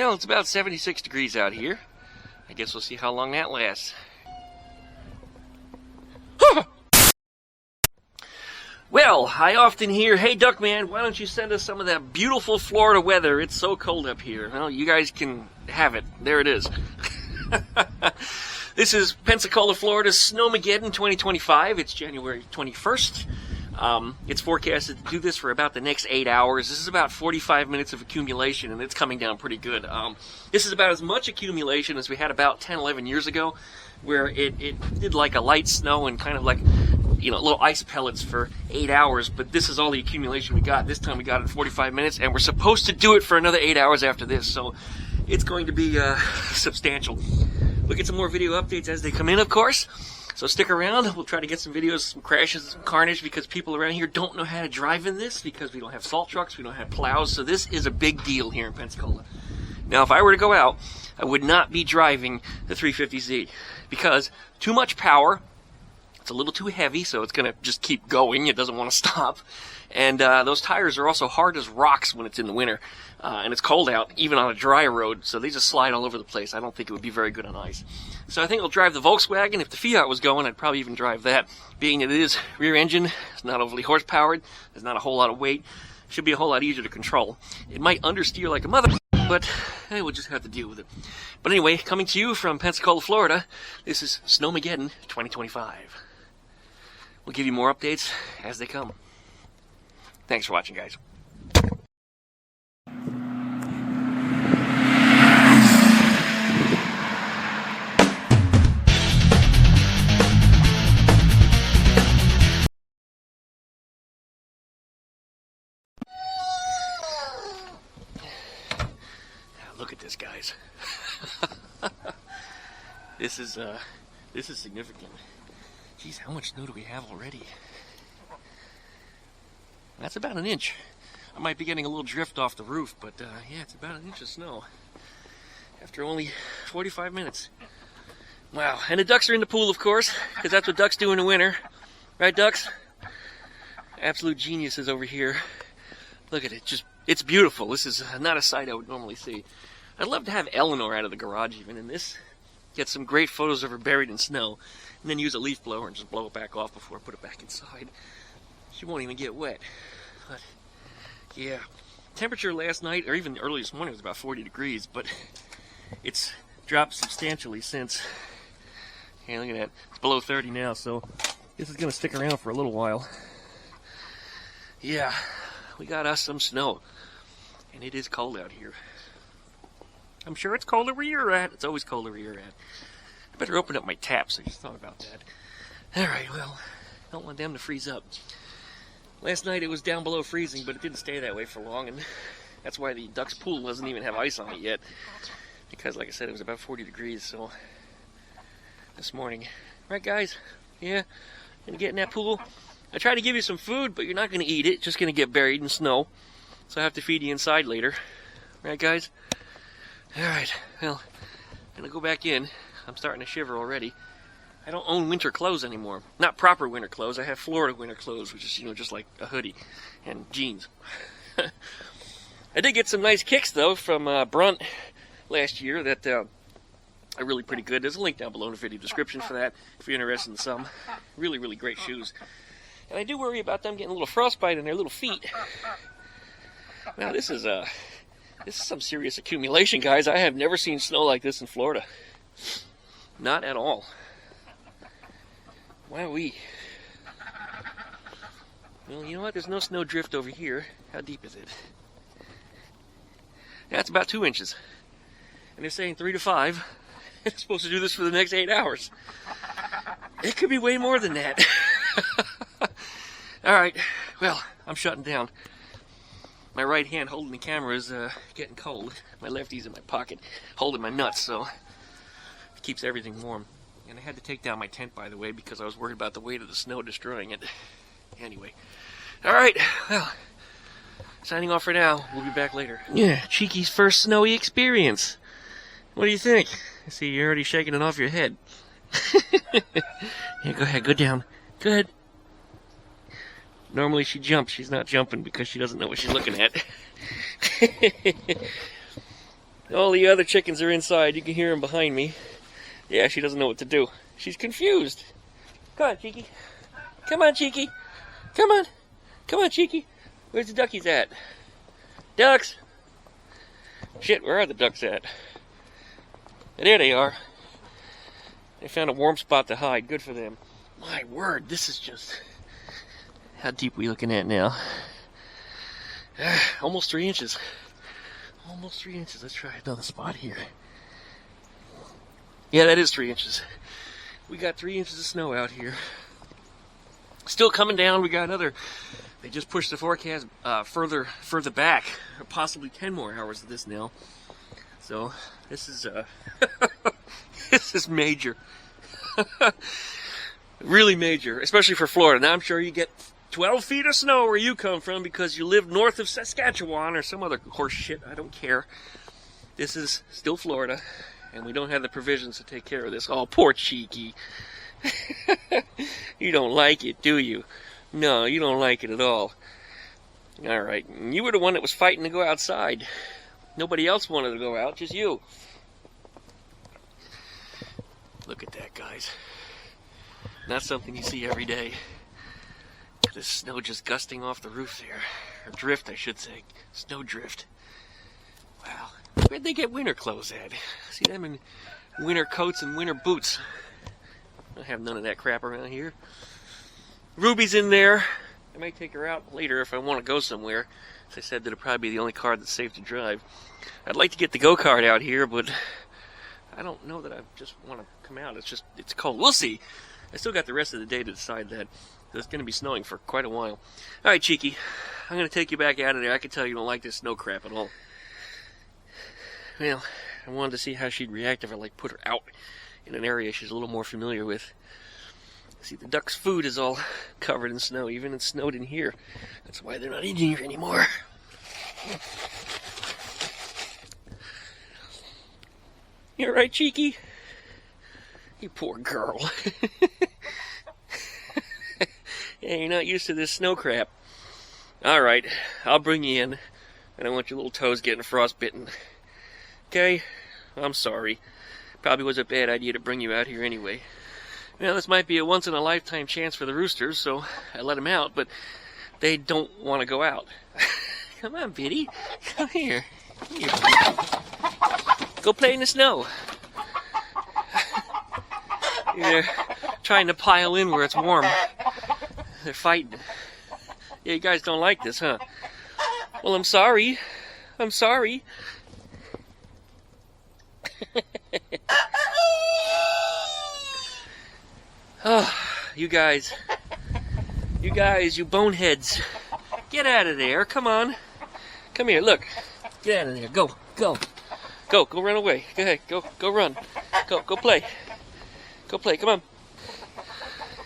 Well, it's about 76 degrees out here. I guess we'll see how long that lasts. Well, I often hear, hey Duckman, why don't you send us some of that beautiful Florida weather? It's so cold up here. Well, you guys can have it. There it is. This is Pensacola, Florida's Snowmageddon 2025. It's January 21st. It's forecasted to do this for about the next 8 hours. This is about 45 minutes of accumulation, and it's coming down pretty good. This is about as much accumulation as we had about 10, 11 years ago, where it did like a light snow and kind of like, you know, little ice pellets for 8 hours, but this is all the accumulation we got. This time we got it in 45 minutes, and we're supposed to do it for another 8 hours after this, so it's going to be substantial. We'll get some more video updates as they come in, of course. So stick around. We'll try to get some videos, some crashes, some carnage, because people around here don't know how to drive in this, because we don't have salt trucks, we don't have plows, so this is a big deal here in Pensacola. Now, if I were to go out, I would not be driving the 350Z, because too much power, it's a little too heavy, so it's going to just keep going, it doesn't want to stop, and those tires are also hard as rocks when it's in the winter, and it's cold out, even on a dry road, so they just slide all over the place. I don't think it would be very good on ice. So I think I'll drive the Volkswagen. If the Fiat was going, I'd probably even drive that, being that it is rear engine, it's not overly horsepowered, there's not a whole lot of weight, should be a whole lot easier to control. It might understeer like a mother, but hey, we'll just have to deal with it. But anyway, coming to you from Pensacola, Florida, this is Snowmageddon 2025. We'll give you more updates as they come. Thanks for watching, guys. Look at this, guys. This is significant. Geez, how much snow do we have already? That's about an inch. I might be getting a little drift off the roof, but yeah, it's about an inch of snow after only 45 minutes. Wow, and the ducks are in the pool, of course, because that's what ducks do in the winter. Right, ducks? Absolute geniuses over here. Look at it, it's beautiful. This is not a sight I would normally see. I'd love to have Eleanor out of the garage even in this. Get some great photos of her buried in snow, and then use a leaf blower and just blow it back off before I put it back inside. She won't even get wet. But yeah, temperature last night, or even early this morning, was about 40 degrees, but it's dropped substantially since. Hey, look at that. It's below 30 now, so this is going to stick around for a little while. Yeah, we got us some snow, and it is cold out here. I'm sure it's colder where you're at. It's always colder where you're at. I better open up my taps. I just thought about that. Alright, well, don't want them to freeze up. Last night it was down below freezing, but it didn't stay that way for long, and that's why the duck's pool doesn't even have ice on it yet. Because, like I said, it was about 40 degrees, so this morning. Right, guys? Yeah? Gonna get in that pool? I tried to give you some food, but you're not gonna eat it. It's just gonna get buried in snow. So I have to feed you inside later. Right, guys? Alright, well, I'm gonna go back in. I'm starting to shiver already. I don't own winter clothes anymore. Not proper winter clothes. I have Florida winter clothes, which is, you know, just like a hoodie and jeans. I did get some nice kicks, though, from Brunt last year that are really pretty good. There's a link down below in the video description for that if you're interested in some. Really, really great shoes. And I do worry about them getting a little frostbite in their little feet. Now, this is some serious accumulation, guys. I have never seen snow like this in Florida. Not at all. Wowee. Well, you know what? There's no snow drift over here. How deep is it? That's about 2 inches. And they're saying 3 to 5. It's supposed to do this for the next 8 hours. It could be way more than that. Alright, well, I'm shutting down. My right hand holding the camera is getting cold. My lefty's in my pocket holding my nuts, so it keeps everything warm. And I had to take down my tent, by the way, because I was worried about the weight of the snow destroying it. Anyway. Alright, well, signing off for now. We'll be back later. Yeah, Cheeky's first snowy experience. What do you think? I see you're already shaking it off your head. Yeah, go ahead, go down. Go ahead. Normally she jumps. She's not jumping because she doesn't know what she's looking at. All the other chickens are inside. You can hear them behind me. Yeah, she doesn't know what to do. She's confused. Come on, Cheeky. Come on, Cheeky. Come on. Come on, Cheeky. Where's the duckies at? Ducks! Shit, where are the ducks at? There they are. They found a warm spot to hide. Good for them. My word, this is just... How deep are we looking at now? Almost 3 inches. Almost 3 inches. Let's try another spot here. Yeah, that is 3 inches. We got 3 inches of snow out here. Still coming down. We got another... They just pushed the forecast further back. Possibly 10 more hours of this now. So, this is... this is major. Really major. Especially for Florida. Now I'm sure you get 12 feet of snow where you come from because you live north of Saskatchewan or some other horse shit. I don't care. This is still Florida. And we don't have the provisions to take care of this. Oh, poor Cheeky. You don't like it, do you? No, you don't like it at all. Alright, you were the one that was fighting to go outside. Nobody else wanted to go out, just you. Look at that, guys. Not something you see every day. There's snow just gusting off the roof there. Or drift, I should say. Snow drift. Wow. Where'd they get winter clothes at? See them in winter coats and winter boots. I don't have none of that crap around here. Ruby's in there. I might take her out later if I want to go somewhere. As I said, that'll probably be the only car that's safe to drive. I'd like to get the go-kart out here, but I don't know that I just want to come out. It's cold. We'll see. I still got the rest of the day to decide that. It's going to be snowing for quite a while. Alright, Cheeky. I'm going to take you back out of there. I can tell you don't like this snow crap at all. Well, I wanted to see how she'd react if I put her out in an area she's a little more familiar with. See, the duck's food is all covered in snow. Even it's snowed in here. That's why they're not eating here anymore. You alright, Cheeky? You poor girl. Yeah, you're not used to this snow crap. Alright, I'll bring you in. I don't want your little toes getting frostbitten. Okay? I'm sorry. Probably was a bad idea to bring you out here anyway. Well, this might be a once-in-a-lifetime chance for the roosters, so I let them out, but they don't want to go out. Come on, Biddy. Come here. Here. Go play in the snow. They're trying to pile in where it's warm. They're fighting. Yeah, you guys don't like this, huh? Well, I'm sorry. I'm sorry. Oh, you guys, you boneheads, get out of there, come on, come here, look, get out of there, go, run away, go ahead, go run, go play, come on.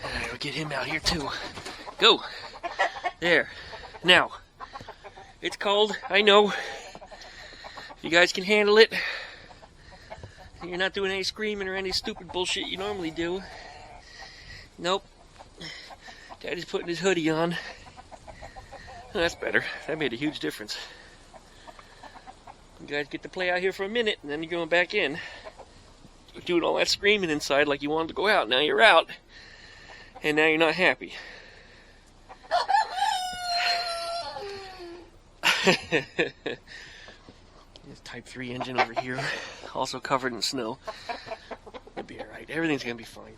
Alright, we'll get him out here too, go, there, now, it's cold, I know, you guys can handle it, you're not doing any screaming or any stupid bullshit you normally do. Nope. Daddy's putting his hoodie on. Oh, that's better. That made a huge difference. You guys get to play out here for a minute, and then you're going back in. You're doing all that screaming inside like you wanted to go out. Now you're out, and now you're not happy. This Type 3 engine over here, also covered in snow. It'll be alright. Everything's going to be fine.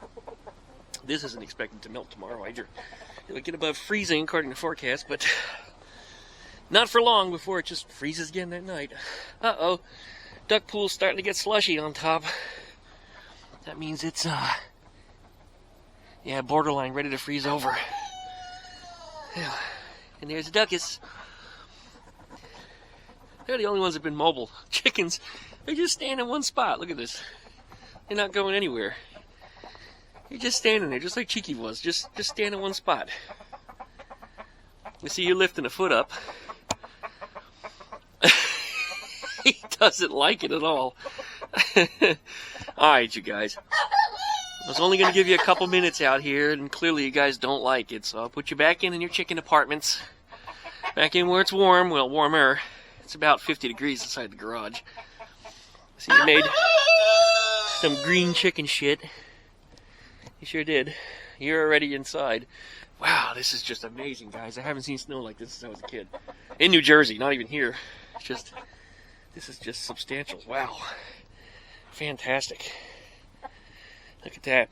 This isn't expected to melt tomorrow either. It'll get above freezing according to forecast, but not for long before it just freezes again that night. Uh-oh. Duck pool's starting to get slushy on top. That means it's, yeah, borderline ready to freeze over. Yeah. And there's the duckies. They're the only ones that have been mobile. Chickens, they just stand in one spot. Look at this. They're not going anywhere. You're just standing there, just like Cheeky was. Just stand in one spot. You see, you're lifting a foot up. He doesn't like it at all. Alright, you guys. I was only going to give you a couple minutes out here, and clearly you guys don't like it, so I'll put you back in your chicken apartments. Back in where it's warm, well, warmer. It's about 50 degrees inside the garage. See, you made some green chicken shit. You sure did. You're already inside. Wow, this is just amazing, guys. I haven't seen snow like this since I was a kid. In New Jersey, not even here. It's just, this is just substantial. Wow. Fantastic. Look at that.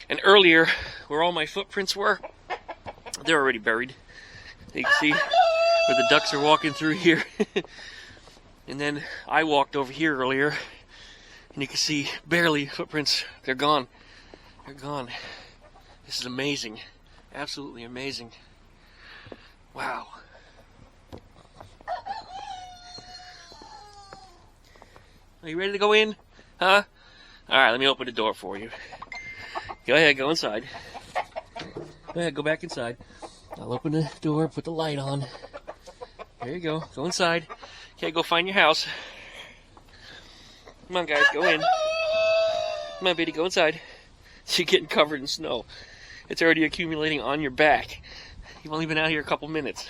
And earlier, where all my footprints were, they're already buried. You can see where the ducks are walking through here. And then I walked over here earlier, and you can see barely footprints. They're gone. They're gone. This is amazing. Absolutely amazing. Wow. Are you ready to go in? Huh? Alright, let me open the door for you. Go ahead, go inside. Go ahead, go back inside. I'll open the door, put the light on. There you go. Go inside. Okay, go find your house. Come on, guys, go in. Come on, Biddy, go inside. You're getting covered in snow. It's already accumulating on your back. You've only been out here a couple minutes.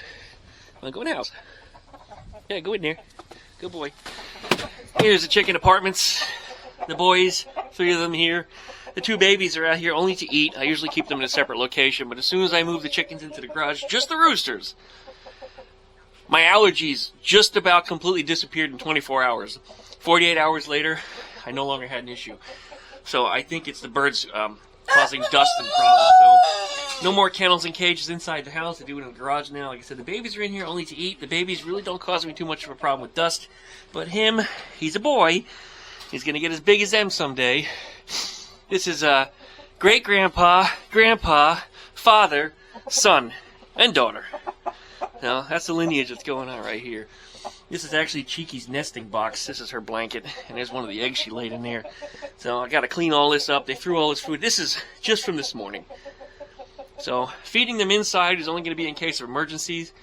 Come on, go in the house. Yeah, go in there. Good boy. Here's the chicken apartments. The boys, 3 of them here. The 2 babies are out here only to eat. I usually keep them in a separate location, but as soon as I move the chickens into the garage, just the roosters, my allergies just about completely disappeared in 24 hours. 48 hours later, I no longer had an issue. So I think it's the birds causing dust and problems. So no more kennels and cages inside the house. I do it in the garage now. Like I said, the babies are in here only to eat. The babies really don't cause me too much of a problem with dust. But him, he's a boy. He's going to get as big as them someday. This is great-grandpa, grandpa, father, son, and daughter. Now, that's the lineage that's going on right here. This is actually Cheeky's nesting box. This is her blanket, and there's one of the eggs she laid in there. So I got to clean all this up. They threw all this food. This is just from this morning. So feeding them inside is only going to be in case of emergencies,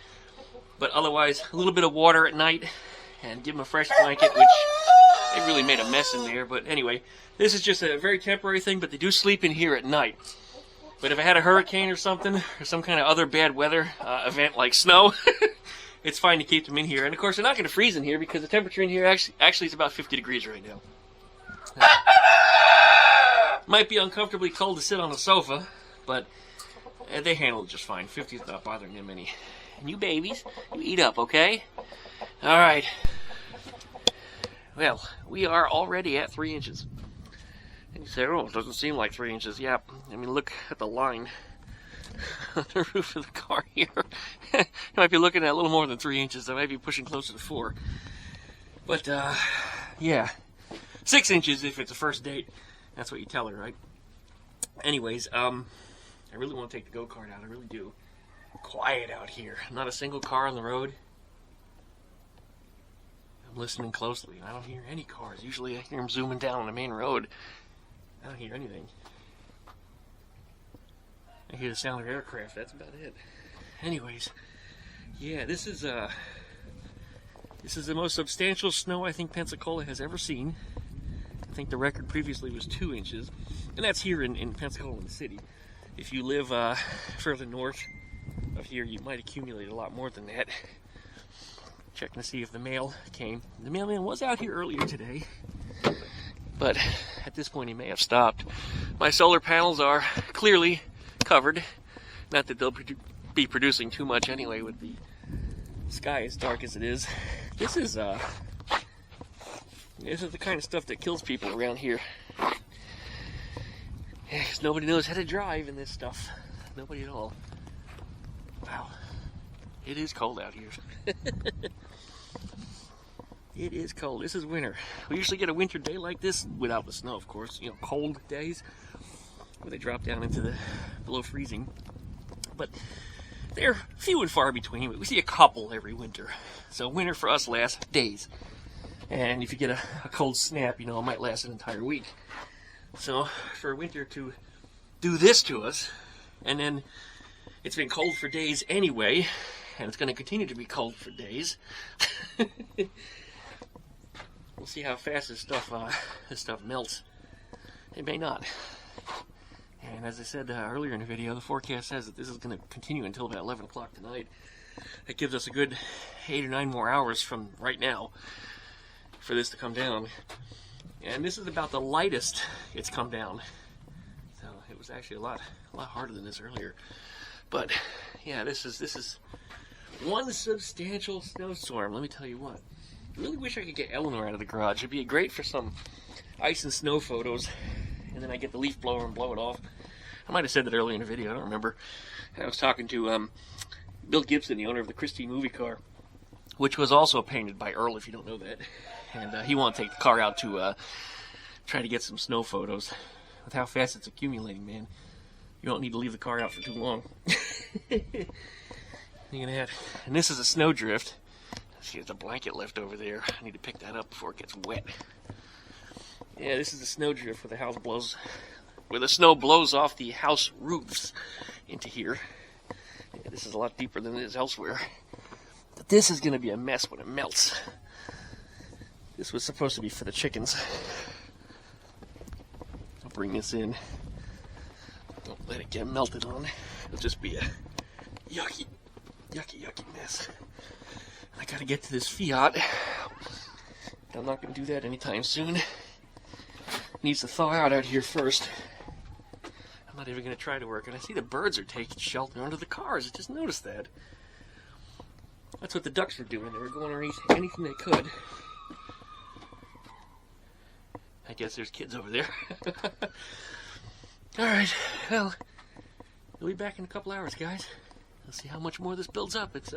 but otherwise a little bit of water at night and give them a fresh blanket, which they really made a mess in there. But anyway, this is just a very temporary thing, but they do sleep in here at night. But if I had a hurricane or something, or some kind of other bad weather event like snow, it's fine to keep them in here. And of course, they're not going to freeze in here because the temperature in here actually is about 50 degrees right now. Might be uncomfortably cold to sit on a sofa, but they handle it just fine. 50 is not bothering them any. And you babies, you eat up, okay? All right. Well, we are already at 3 inches. And you say, oh, it doesn't seem like 3 inches. Yeah, I mean, look at the line on the roof of the car here. You might be looking at a little more than 3 inches. I might be pushing closer to 4. But, yeah. 6 inches if it's a first date. That's what you tell her, right? Anyways, I really want to take the go-kart out. I really do. Quiet out here. Not a single car on the road. I'm listening closely. I don't hear any cars. Usually I hear them zooming down on the main road. I don't hear anything. I hear the sound of aircraft. That's about it. Anyways, yeah, this is the most substantial snow I think Pensacola has ever seen. I think the record previously was 2 inches, and that's here in Pensacola in the city. If you live further north of here, you might accumulate a lot more than that. Checking to see if the mail came. The mailman was out here earlier today, but at this point he may have stopped. My solar panels are clearly covered. Not that they'll be producing too much anyway with the sky as dark as it is. This is the kind of stuff that kills people around here. Yeah, 'cause nobody knows how to drive in this stuff. Nobody at all. Wow. It is cold out here. It is cold. This is winter. We usually get a winter day like this, without the snow, of course. You know, cold days where they drop down into the below freezing. But they're few and far between. We see a couple every winter. So winter for us lasts days. And if you get a cold snap, you know, it might last an entire week. So for winter to do this to us, and then it's been cold for days anyway, and it's going to continue to be cold for days. We'll see how fast this stuff melts. It may not. And as I said earlier in the video, the forecast says that this is going to continue until about 11 o'clock tonight. That gives us a good 8 or 9 more hours from right now for this to come down. And this is about the lightest it's come down. So it was actually a lot harder than this earlier. But yeah, this is one substantial snowstorm. Let me tell you what. I really wish I could get Eleanor out of the garage. It'd be great for some ice and snow photos. And then I get the leaf blower and blow it off. I might have said that earlier in the video. I don't remember. And I was talking to Bill Gibson, the owner of the Christie movie car, which was also painted by Earl, if you don't know that. And he wanted to take the car out to try to get some snow photos. With how fast it's accumulating, man, you don't need to leave the car out for too long. You're gonna have, and this is a snowdrift. See, there's a blanket left over there. I need to pick that up before it gets wet. Yeah, this is a snowdrift where the snow blows off the house roofs into here. Yeah, this is a lot deeper than it is elsewhere. But this is gonna be a mess when it melts. This was supposed to be for the chickens. I'll bring this in. Don't let it get melted on. It'll just be a yucky mess. I gotta get to this Fiat. I'm not gonna do that anytime soon. It needs to thaw out here first. I'm not even gonna try to work. And I see the birds are taking shelter under the cars. I just noticed that. That's what the ducks were doing. They were going underneath anything they could. I guess there's kids over there. Alright, well, we'll be back in a couple hours, guys. Let's see how much more this builds up. It's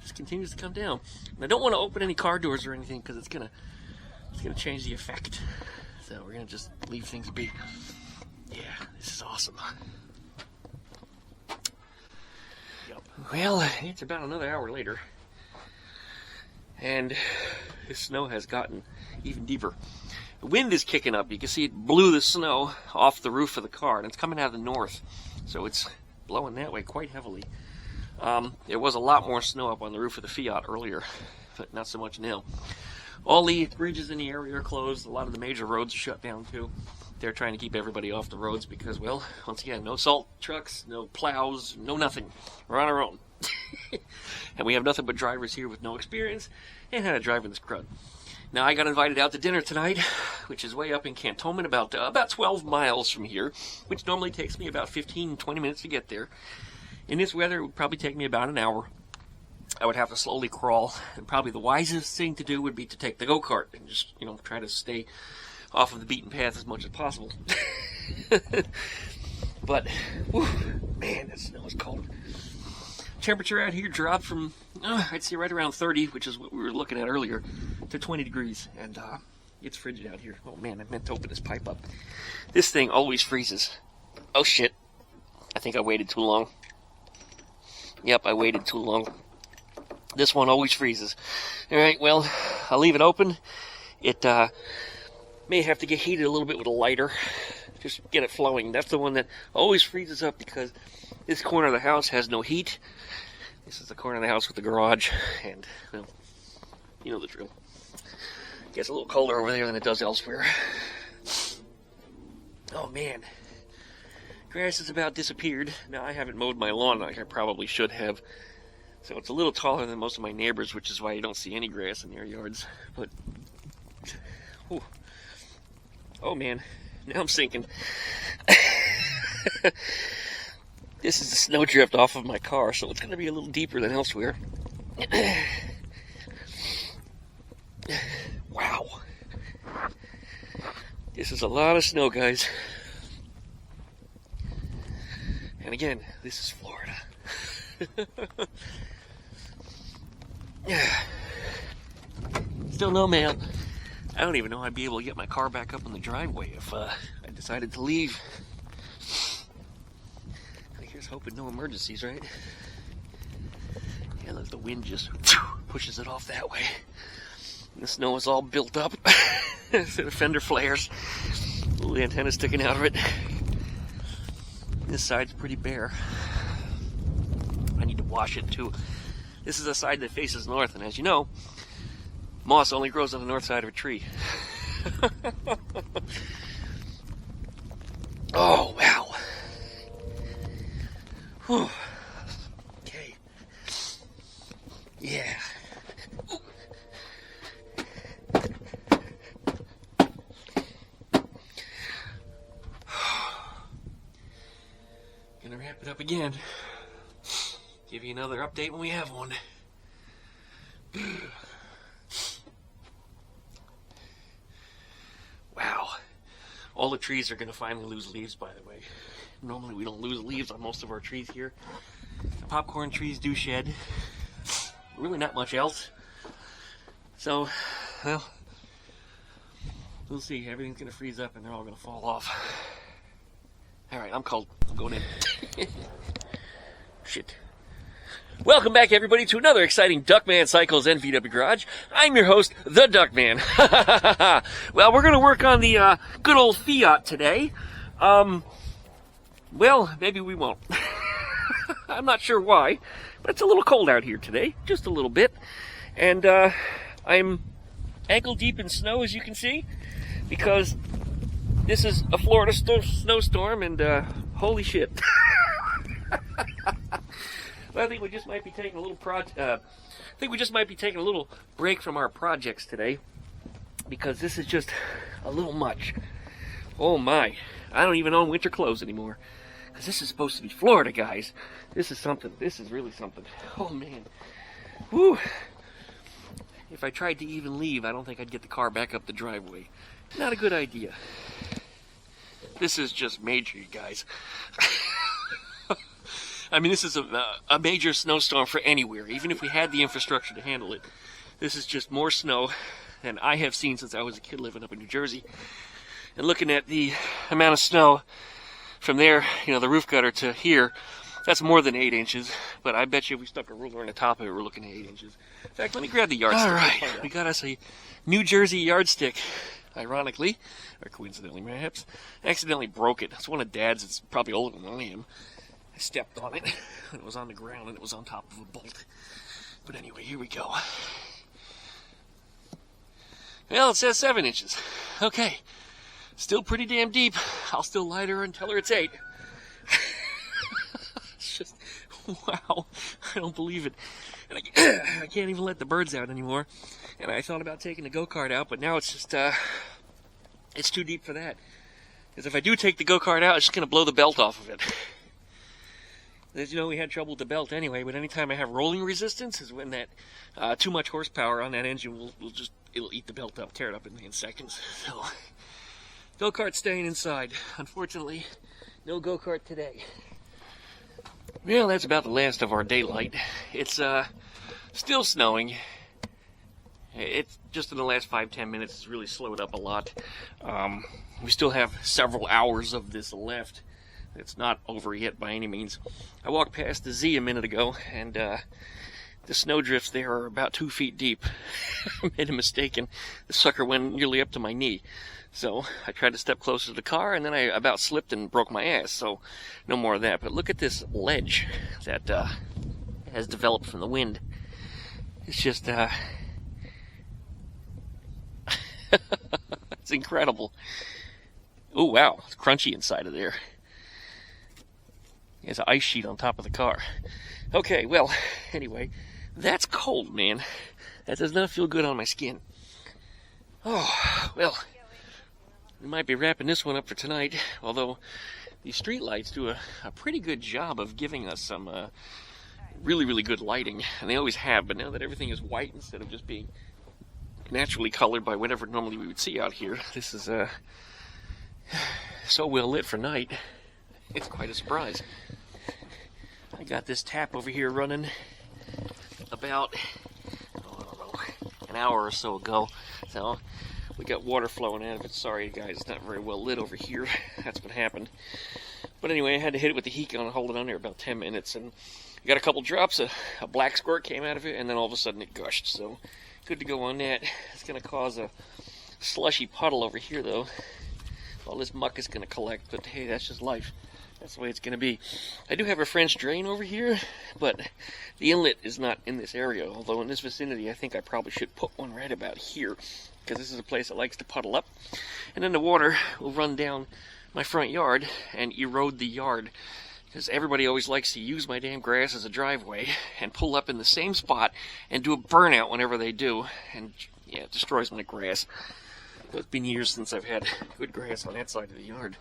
just continues to come down. And I don't want to open any car doors or anything because it's gonna change the effect. So we're gonna just leave things be. Yeah, this is awesome. Yep. Well, it's about another hour later, and the snow has gotten even deeper. The wind is kicking up. You can see it blew the snow off the roof of the car, and it's coming out of the north, so it's blowing that way quite heavily. There was a lot more snow up on the roof of the Fiat earlier, but not so much now. All the bridges in the area are closed. A lot of the major roads are shut down too. They're trying to keep everybody off the roads because, well, once again, no salt trucks, no plows, no nothing. We're on our own. And we have nothing but drivers here with no experience and how to drive in this crud. Now, I got invited out to dinner tonight, which is way up in Cantonment, about 12 miles from here, which normally takes me about 15, 20 minutes to get there. In this weather, it would probably take me about an hour. I would have to slowly crawl, and probably the wisest thing to do would be to take the go-kart and just, try to stay off of the beaten path as much as possible. But, whew, man, that snow is cold. Temperature out here dropped from, I'd say right around 30, which is what we were looking at earlier, to 20 degrees, and it's frigid out here. Oh man, I meant to open this pipe up. This thing always freezes. Oh shit, I think I waited too long. Yep, I waited too long. This one always freezes. Alright, well, I'll leave it open. It may have to get heated a little bit with a lighter. Just get it flowing. That's the one that always freezes up because this corner of the house has no heat. This is the corner of the house with the garage, and, well, you know the drill. It gets a little colder over there than it does elsewhere. Oh, man. Grass has about disappeared. Now, I haven't mowed my lawn like I probably should have. So it's a little taller than most of my neighbors, which is why you don't see any grass in their yards. But, whew. Oh, man. Now I'm sinking. This is the snowdrift off of my car, so it's going to be a little deeper than elsewhere. Wow. This is a lot of snow, guys. And again, this is Florida. Still no mail. I don't even know I'd be able to get my car back up in the driveway if I decided to leave. Here's hoping no emergencies, right? Yeah, look, the wind just pushes it off that way. And the snow is all built up. The fender flares. Little antenna sticking out of it. This side's pretty bare. I need to wash it too. This is a side that faces north, and as you know, moss only grows on the north side of a tree. Oh, wow. Whew. Okay. Yeah. up again. Give you another update when we have one. Wow. All the trees are going to finally lose leaves, by the way. Normally we don't lose leaves on most of our trees here. The popcorn trees do shed. Really not much else. So, well, we'll see. Everything's going to freeze up and they're all going to fall off. Alright, I'm cold. I'm going in. Shit. Welcome back, everybody, to another exciting DuckmanCycles and VW Garage. I'm your host, the Duckman. Well, we're going to work on the good old Fiat today. Well, maybe we won't. I'm not sure why, but it's a little cold out here today. Just a little bit. And I'm ankle deep in snow, as you can see, because this is a Florida snowstorm, and holy shit. Well, I think we just might be taking a little break from our projects today, because this is just a little much. Oh my, I don't even own winter clothes anymore, because this is supposed to be Florida, guys. This is something. This is really something. Oh man. Whew. If I tried to even leave, I don't think I'd get the car back up the driveway. Not a good idea. This is just major, you guys. I mean, this is a major snowstorm for anywhere, even if we had the infrastructure to handle it. This is just more snow than I have seen since I was a kid living up in New Jersey. And looking at the amount of snow from there, the roof gutter to here, that's more than 8 inches. But I bet you if we stuck a ruler on the top of it, we're looking at 8 inches. In fact, let me grab the yardstick. All right, we got us a New Jersey yardstick. Ironically, or coincidentally perhaps, I accidentally broke it. It's one of Dad's. It's probably older than I am. I stepped on it, and it was on the ground, and it was on top of a bolt. But anyway, here we go. Well, it says 7 inches. Okay. Still pretty damn deep. I'll still lie to her and tell her it's 8. It's just, wow. I don't believe it. And I can't even let the birds out anymore. And I thought about taking the go-kart out, but now it's just, it's too deep for that. Because if I do take the go-kart out, it's just going to blow the belt off of it. As you know, we had trouble with the belt anyway, but anytime I have rolling resistance is when that too much horsepower on that engine it'll eat the belt up, tear it up in seconds. So, go-kart staying inside. Unfortunately, no go-kart today. Well, that's about the last of our daylight. It's still snowing. It's just in the last 5-10 minutes, it's really slowed up a lot. We still have several hours of this left. It's not over yet by any means. I walked past the Z a minute ago, and the snow drifts there are about 2 feet deep. I made a mistake, and the sucker went nearly up to my knee. So I tried to step closer to the car, and then I about slipped and broke my ass. So no more of that. But look at this ledge that has developed from the wind. It's just it's incredible. Oh wow, it's crunchy inside of there. There's an ice sheet on top of the car. Okay, well, anyway, that's cold, man. That does not feel good on my skin. Oh, well, we might be wrapping this one up for tonight, although these street lights do a pretty good job of giving us some really, really good lighting, and they always have, but now that everything is white instead of just being naturally colored by whatever normally we would see out here, this is so well lit for night. It's quite a surprise. I got this tap over here running about an hour or so ago. So we got water flowing out of it. Sorry guys, it's not very well lit over here. That's what happened. But anyway, I had to hit it with the heat gun and hold it on there about 10 minutes. And I got a couple drops. A black squirt came out of it, and then all of a sudden it gushed. So good to go on that. It's going to cause a slushy puddle over here though. All this muck is going to collect, but hey, that's just life. That's the way it's going to be. I do have a French drain over here, but the inlet is not in this area. Although in this vicinity, I think I probably should put one right about here, because this is a place that likes to puddle up. And then the water will run down my front yard and erode the yard, because everybody always likes to use my damn grass as a driveway and pull up in the same spot and do a burnout whenever they do. And yeah, it destroys my grass. It's been years since I've had good grass on that side of the yard.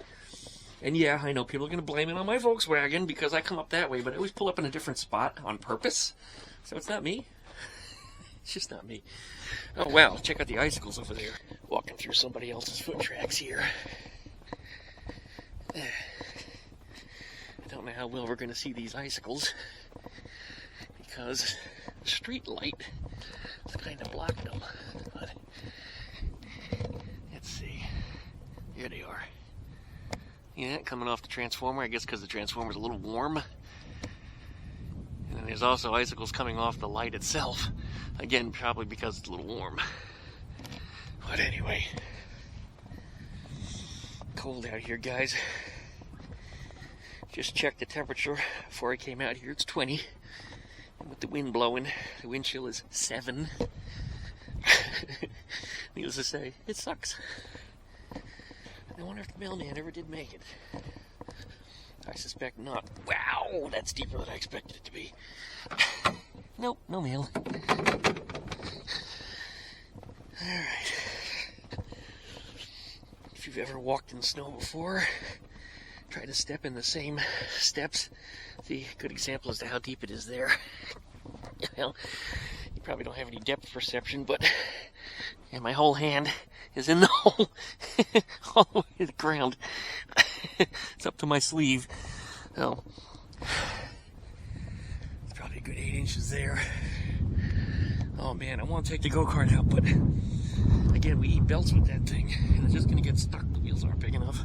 And yeah, I know people are going to blame it on my Volkswagen because I come up that way, but I always pull up in a different spot on purpose. So it's not me. It's just not me. Oh, wow. Check out the icicles over there. Walking through somebody else's foot tracks here. I don't know how well we're going to see these icicles because the street light is kind of blocking them. But let's see. Here they are. Yeah, coming off the transformer, I guess because the transformer's a little warm. And then there's also icicles coming off the light itself. Again, probably because it's a little warm. But anyway, cold out here, guys. Just checked the temperature before I came out here. It's 20. And with the wind blowing, the wind chill is 7. Needless to say, it sucks. I wonder if the mailman ever did make it. I suspect not. Wow, that's deeper than I expected it to be. Nope, no mail. Alright. If you've ever walked in snow before, try to step in the same steps. See, good example as to how deep it is there. Well, you probably don't have any depth perception, but yeah, my whole hand is in the hole all the way to the ground. It's up to my sleeve. So, it's probably a good 8 inches there. Oh man, I want to take the go-kart out, but again, we eat belts with that thing, and it's just going to get stuck. The wheels aren't big enough.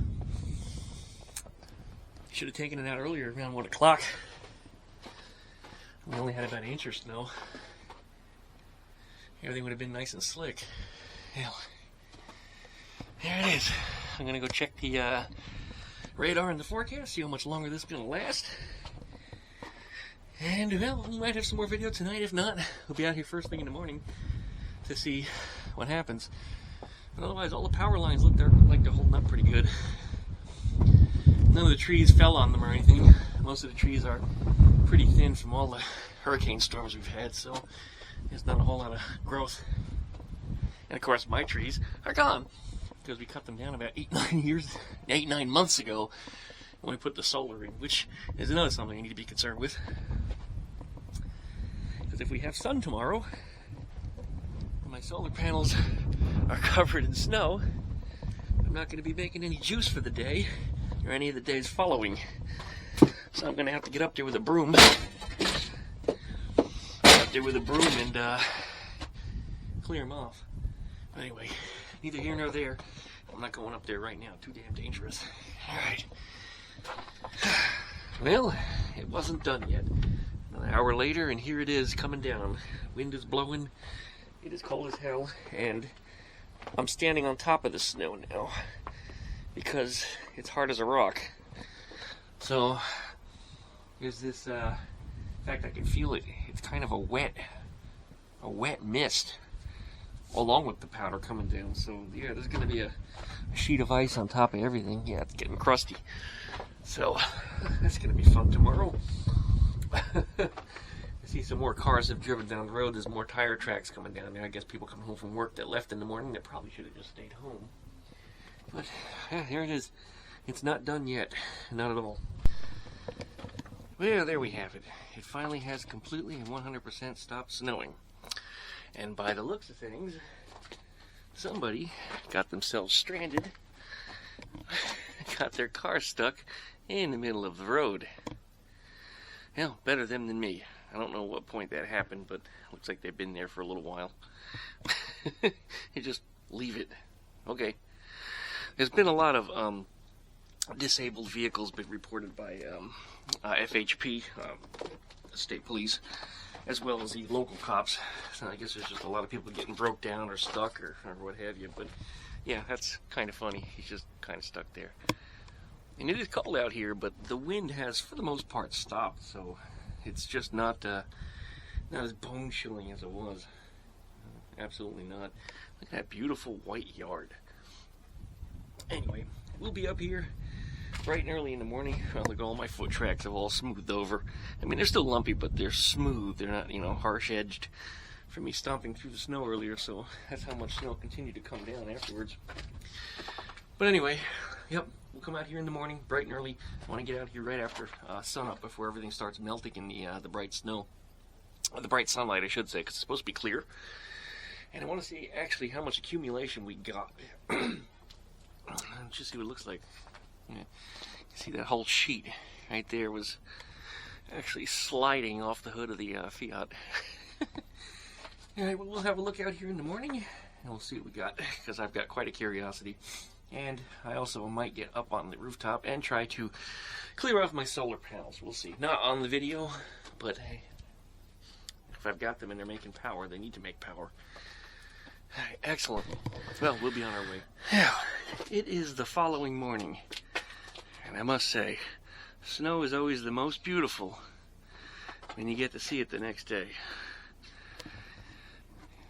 Should have taken it out earlier, around 1 o'clock. We only had about an inch of snow. Everything would have been nice and slick. Hell, there it is. I'm going to go check the radar and the forecast, see how much longer this is going to last. And, well, we might have some more video tonight. If not, we'll be out here first thing in the morning to see what happens. But otherwise, all the power lines look like they're holding up pretty good. None of the trees fell on them or anything. Most of the trees are pretty thin from all the hurricane storms we've had, so there's not a whole lot of growth. And of course, my trees are gone because we cut them down about 8-9 months ago when we put the solar in, which is another something I need to be concerned with. Because if we have sun tomorrow, and my solar panels are covered in snow, I'm not going to be making any juice for the day or any of the days following. So I'm going to have to get up there with a broom. And clear them off. But anyway, neither here nor there. I'm not going up there right now. Too damn dangerous. Alright. Well, it wasn't done yet. An hour later, and here it is coming down. Wind is blowing. It is cold as hell. And I'm standing on top of the snow now because it's hard as a rock. So there's this, in fact, I can feel it. It's kind of a wet mist along with the powder coming down. So yeah, there's going to be a sheet of ice on top of everything. Yeah, it's getting crusty. So that's going to be fun tomorrow. I see some more cars have driven down the road. There's more tire tracks coming down there. I guess people come home from work that left in the morning that probably should have just stayed home. But yeah, here it is. It's not done yet. Not at all. Well, there we have it. It finally has completely and 100% stopped snowing. And by the looks of things, somebody got themselves stranded, got their car stuck in the middle of the road. Hell, better them than me. I don't know what point that happened, but it looks like they've been there for a little while. You just leave it. Okay. There's been a lot of disabled vehicles been reported by FHP, state police, as well as the local cops. So I guess there's just a lot of people getting broke down or stuck or what have you. But yeah, that's kind of funny. He's just kind of stuck there. And it is cold out here, but the wind has, for the most part, stopped. So it's just not as bone chilling as it was. Absolutely not. Look at that beautiful white yard. Anyway, we'll be up here bright and early in the morning. Well, look, all my foot tracks have all smoothed over. I mean, they're still lumpy, but they're smooth. They're not, harsh-edged from me stomping through the snow earlier, so that's how much snow continued to come down afterwards. But anyway, yep, we'll come out here in the morning, bright and early. I want to get out here right after sunup before everything starts melting in the bright snow. The bright sunlight, I should say, because it's supposed to be clear. And I want to see actually how much accumulation we got. Just see what it looks like. Yeah. See that whole sheet right there was actually sliding off the hood of the Fiat. Alright, well, we'll have a look out here in the morning and we'll see what we got, because I've got quite a curiosity. And I also might get up on the rooftop and try to clear off my solar panels. We'll see. Not on the video, but hey, if I've got them and they're making power, they need to make power. Alright, excellent. Well, we'll be on our way. Now, it is the following morning, and I must say, snow is always the most beautiful when you get to see it the next day.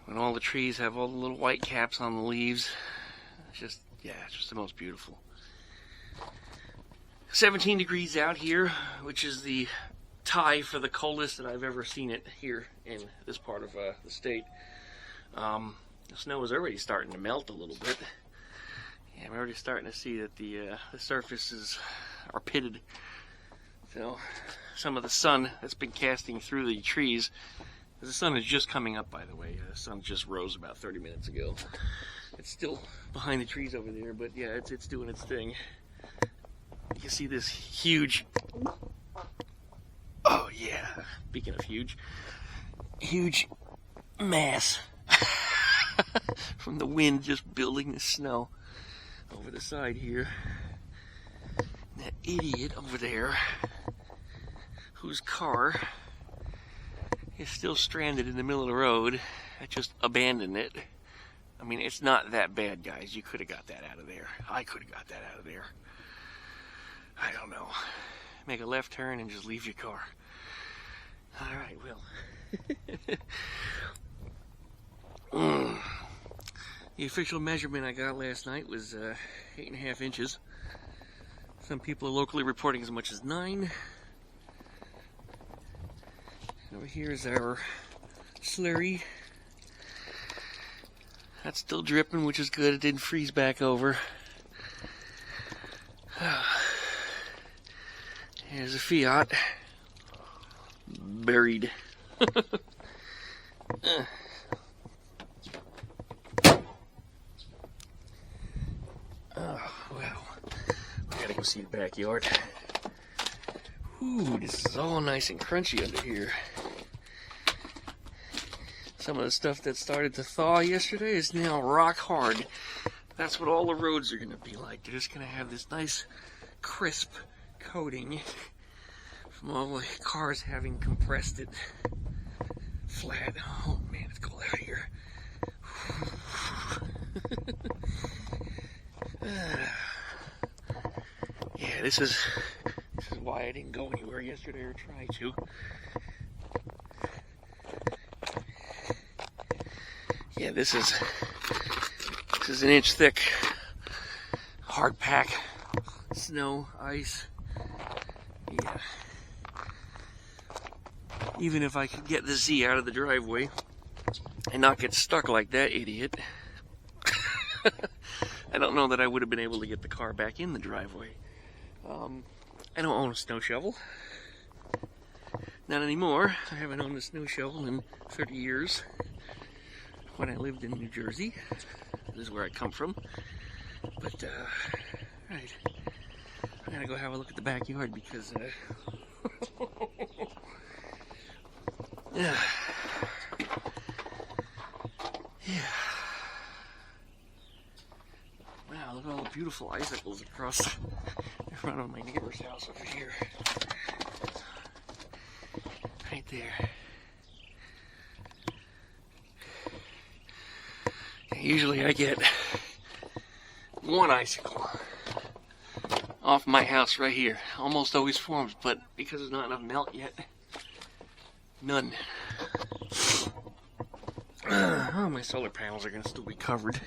When all the trees have all the little white caps on the leaves, it's just, yeah, it's just the most beautiful. 17 degrees out here, which is the tie for the coldest that I've ever seen it here in this part of the state. The snow is already starting to melt a little bit. Yeah, I'm already starting to see that the surfaces are pitted. So some of the sun that's been casting through the trees, the sun is just coming up, by the way. The sun just rose about 30 minutes ago. It's still behind the trees over there, but yeah, it's doing its thing. You can see this huge, oh yeah, speaking of huge mass from the wind just building the snow over the side here. And that idiot over there, whose car is still stranded in the middle of the road, I just abandoned it. I mean, it's not that bad, guys. You could have got that out of there. I could have got that out of there. I don't know. Make a left turn and just leave your car. Alright, well. The official measurement I got last night was 8.5 inches. Some people are locally reporting as much as 9. Over here is our slurry. That's still dripping, which is good. It didn't freeze back over. Here's a Fiat. Buried. Oh, well. I gotta go see the backyard. Ooh, this is all nice and crunchy under here. Some of the stuff that started to thaw yesterday is now rock hard. That's what all the roads are going to be like. They're just going to have this nice, crisp coating from all the cars having compressed it flat. Oh man, it's cold out here. Yeah, this is why I didn't go anywhere yesterday or try to. Yeah, this is an inch thick, hard pack, snow, ice. Yeah. Even if I could get the Z out of the driveway and not get stuck like that idiot, I don't know that I would have been able to get the car back in the driveway. I don't own a snow shovel. Not anymore. I haven't owned a snow shovel in 30 years. When I lived in New Jersey. This is where I come from. But, right. I'm gonna go have a look at the backyard because, yeah. Wow, look at all the beautiful icicles across in front of my neighbor's house over here. Right there. Usually I get one icicle off my house right here. Almost always forms, but because there's not enough melt yet, none. Oh, my solar panels are going to still be covered.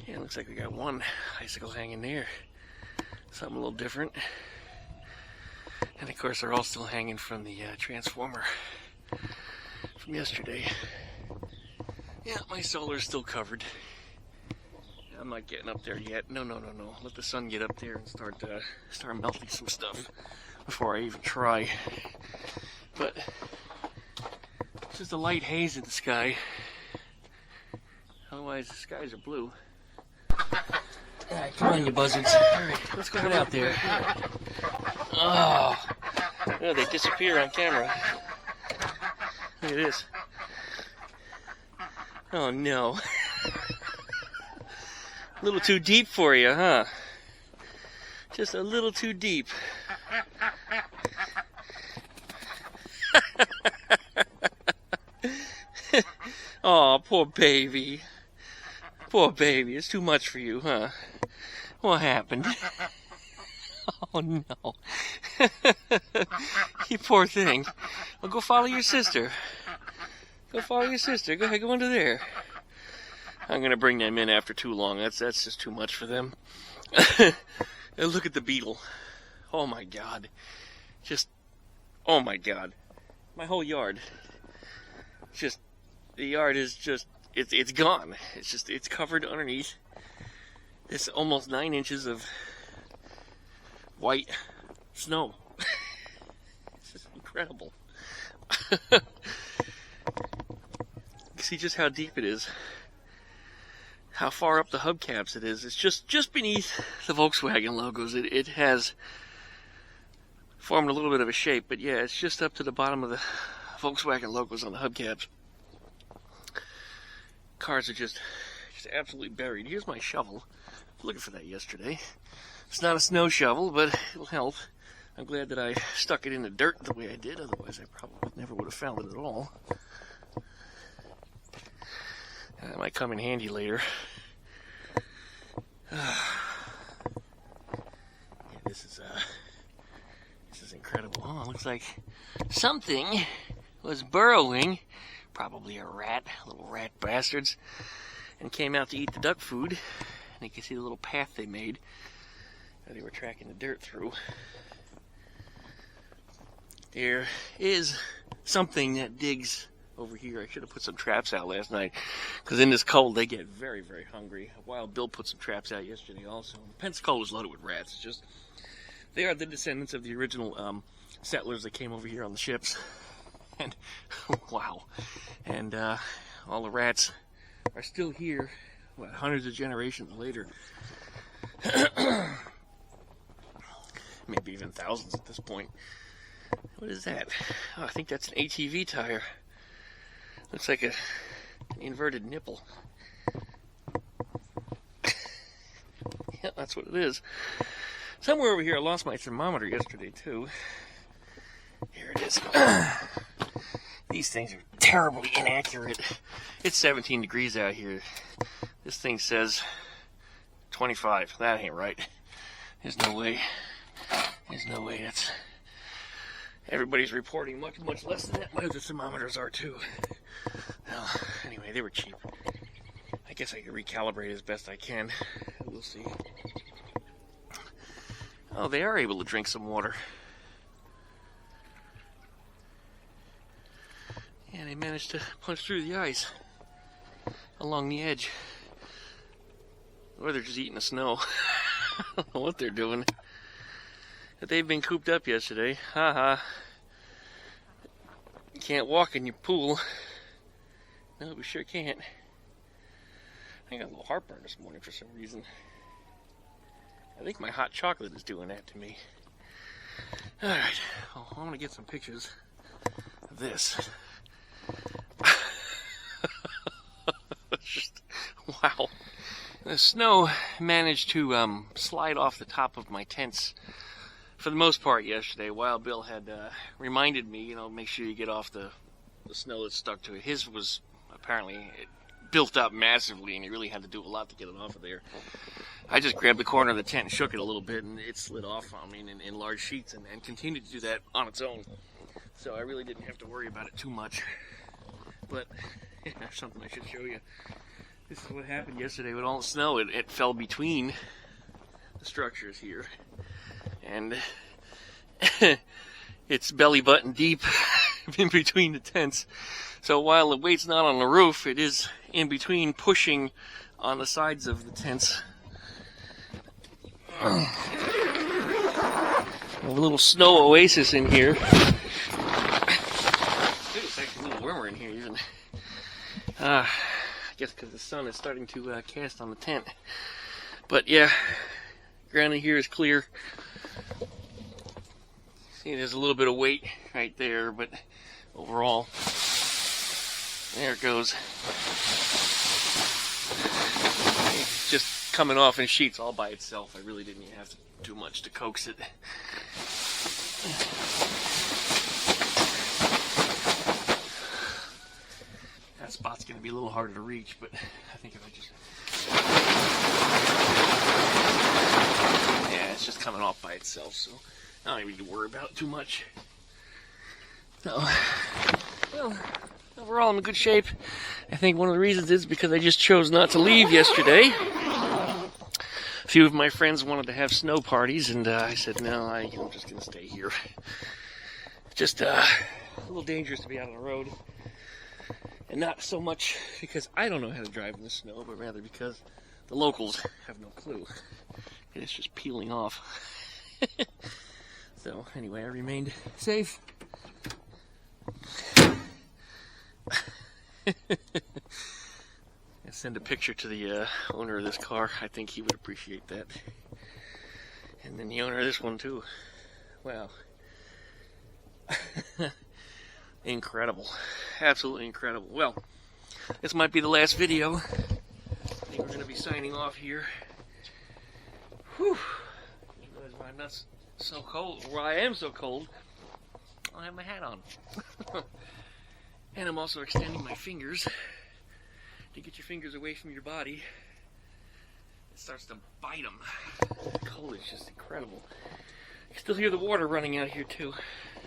Yeah, it looks like we got one icicle hanging there. Something a little different. And of course they're all still hanging from the transformer from yesterday. Yeah, my solar's still covered. I'm not getting up there yet. No. Let the sun get up there and start melting some stuff before I even try. But it's just a light haze in the sky. Otherwise, the skies are blue. Alright, come on, you buzzards. Alright, let's go get out there. Oh, yeah, they disappear on camera. Look at this. Oh no. A little too deep for you, huh? Just a little too deep. Oh, poor baby. Poor baby, it's too much for you, huh? What happened? Oh no. You poor thing. Well, go follow your sister. Go follow your sister. Go ahead, go under there. I'm going to bring them in after too long. That's just too much for them. Look at the beetle. Oh my god. Oh my god. My whole yard. The yard is just, it's gone. It's covered underneath. It's almost 9 inches of white snow. It's just incredible. You see just how deep it is. How far up the hubcaps it is. It's just beneath the Volkswagen logos. It has formed a little bit of a shape, but yeah, it's just up to the bottom of the Volkswagen logos on the hubcaps. Cars are just absolutely buried. Here's my shovel. I was looking for that yesterday. It's not a snow shovel, but it'll help. I'm glad that I stuck it in the dirt the way I did, otherwise I probably never would have found it at all. That might come in handy later. Yeah, this is incredible. Oh, it looks like something was burrowing, probably a rat, little rat bastards, and came out to eat the duck food. And you can see the little path they made that they were tracking the dirt through. There is something that digs over here. I should have put some traps out last night, because in this cold they get very, very hungry. Wild Bill put some traps out yesterday also. Pensacola was loaded with rats. It's just, they are the descendants of the original settlers that came over here on the ships. And wow. And all the rats are still here, what, hundreds of generations later. Maybe even thousands at this point. What is that? Oh, I think that's an ATV tire. Looks like an inverted nipple. Yeah, that's what it is. Somewhere over here, I lost my thermometer yesterday, too. Here it is. These things are terribly inaccurate. It's 17 degrees out here. This thing says 25. That ain't right. There's no way. There's no way. That's... Everybody's reporting much, much less than that. My other thermometers are, too. Well, anyway, they were cheap. I guess I can recalibrate as best I can. We'll see. Oh, they are able to drink some water. Yeah, they managed to punch through the ice along the edge. Or they're just eating the snow. I don't know what they're doing. But they've been cooped up yesterday. Haha. You can't walk in your pool. No, we sure can't. I got a little heartburn this morning for some reason. I think my hot chocolate is doing that to me. Alright, well, I want to get some pictures of this. Wow. The snow managed to slide off the top of my tents for the most part yesterday. Wild Bill had reminded me, make sure you get off the snow that's stuck to it. His was apparently built up massively, and he really had to do a lot to get it off of there. I just grabbed the corner of the tent and shook it a little bit, and it slid off on me in large sheets and continued to do that on its own. So I really didn't have to worry about it too much. But yeah, something I should show you. This is what happened yesterday with all the snow. It fell between the structures here. And it's belly button deep in between the tents. So while the weight's not on the roof, it is in between, pushing on the sides of the tents. A little snow oasis in here. It's actually a little warmer in here even. I guess because the sun is starting to cast on the tent. But yeah, ground in here is clear. See, there's a little bit of weight right there, but overall, there it goes. It's just coming off in sheets all by itself. I really didn't have to do much to coax it. That spot's going to be a little harder to reach, but I think if I just... Yeah, it's just coming off by itself, so I don't even need to worry about it too much. So, well, overall I'm in good shape. I think one of the reasons is because I just chose not to leave yesterday. A few of my friends wanted to have snow parties, and I said, no, I'm just going to stay here. Just a little dangerous to be out on the road. And not so much because I don't know how to drive in the snow, but rather because the locals have no clue. And it's just peeling off. So, anyway, I remained safe. And send a picture to the owner of this car. I think he would appreciate that. And then the owner of this one too. Wow. Incredible. Absolutely incredible. Well, this might be the last video. I think we're going to be signing off here. Whew. I realize why I'm not so cold. Well, I am so cold. I have my hat on. And I'm also extending my fingers. To get your fingers away from your body, it starts to bite them. The cold is just incredible. You still hear the water running out here too.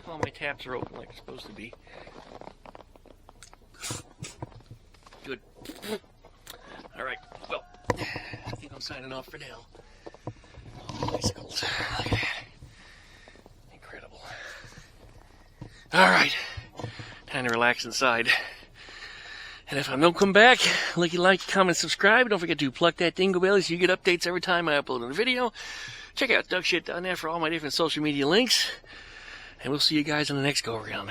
All my taps are open like they're supposed to be. Good. Alright, well, I think I'm signing off for now. Oh, bicycles. Look at that. Incredible. Alright, time to relax inside. And if I don't come back, like, comment, subscribe. Don't forget to pluck that dingle bell so you get updates every time I upload a video. Check out duckshit.net for all my different social media links. And we'll see you guys in the next go-around.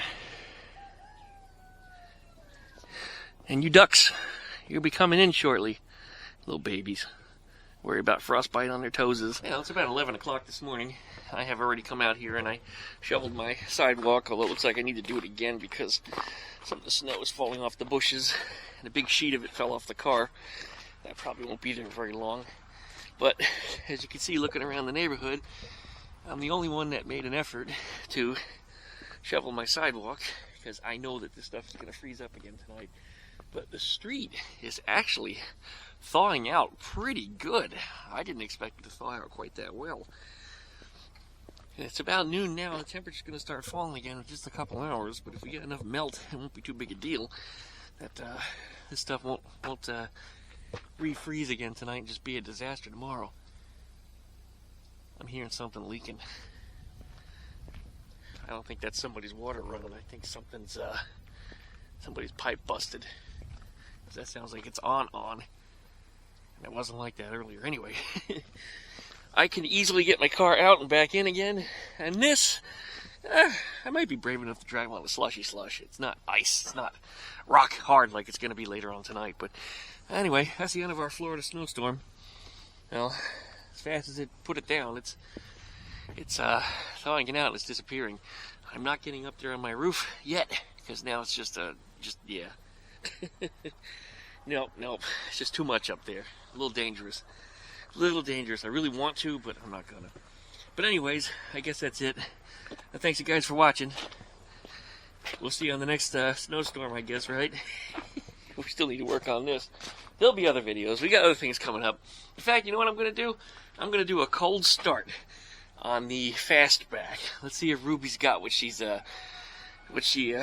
And you ducks, you'll be coming in shortly. Little babies. Worry about frostbite on their toeses. Well, it's about 11 o'clock this morning. I have already come out here and I shoveled my sidewalk, although it looks like I need to do it again because some of the snow is falling off the bushes and a big sheet of it fell off the car. That probably won't be there very long. But as you can see looking around the neighborhood, I'm the only one that made an effort to shovel my sidewalk because I know that this stuff is going to freeze up again tonight. But the street is actually thawing out pretty good. I didn't expect it to thaw out quite that well. And it's about noon now. The temperature's going to start falling again in just a couple hours. But if we get enough melt, it won't be too big a deal. That this stuff won't refreeze again tonight and just be a disaster tomorrow. I'm hearing something leaking. I don't think that's somebody's water running. I think somebody's pipe busted. That sounds like it's on. And it wasn't like that earlier anyway. I can easily get my car out and back in again. And this, I might be brave enough to drive on a slushy slush. It's not ice. It's not rock hard like it's going to be later on tonight. But anyway, that's the end of our Florida snowstorm. Well, as fast as it put it down, it's thawing it out. It's disappearing. I'm not getting up there on my roof yet because now it's yeah. Nope. It's just too much up there. A little dangerous. I really want to, but I'm not gonna. But anyways, I guess that's it. Thanks you guys for watching. We'll see you on the next snowstorm, I guess, right? We still need to work on this. There'll be other videos. We got other things coming up. In fact, you know what I'm gonna do? I'm gonna do a cold start on the fastback. Let's see if Ruby's got what she's let's see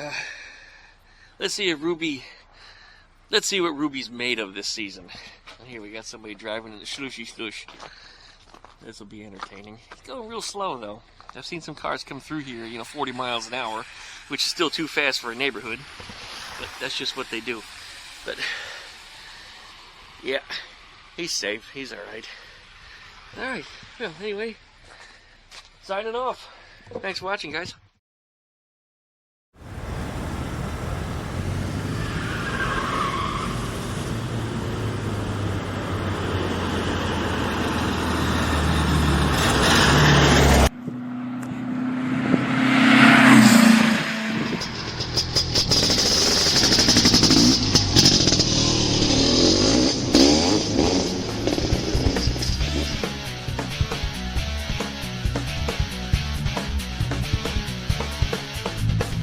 what Ruby's made of this season. And here we got somebody driving in the slushy slush. This will be entertaining. It's going real slow though. I've seen some cars come through here, 40 miles an hour, which is still too fast for a neighborhood. But that's just what they do. But yeah, He's safe. He's all right. All right. Well, anyway, signing off. Thanks for watching, guys.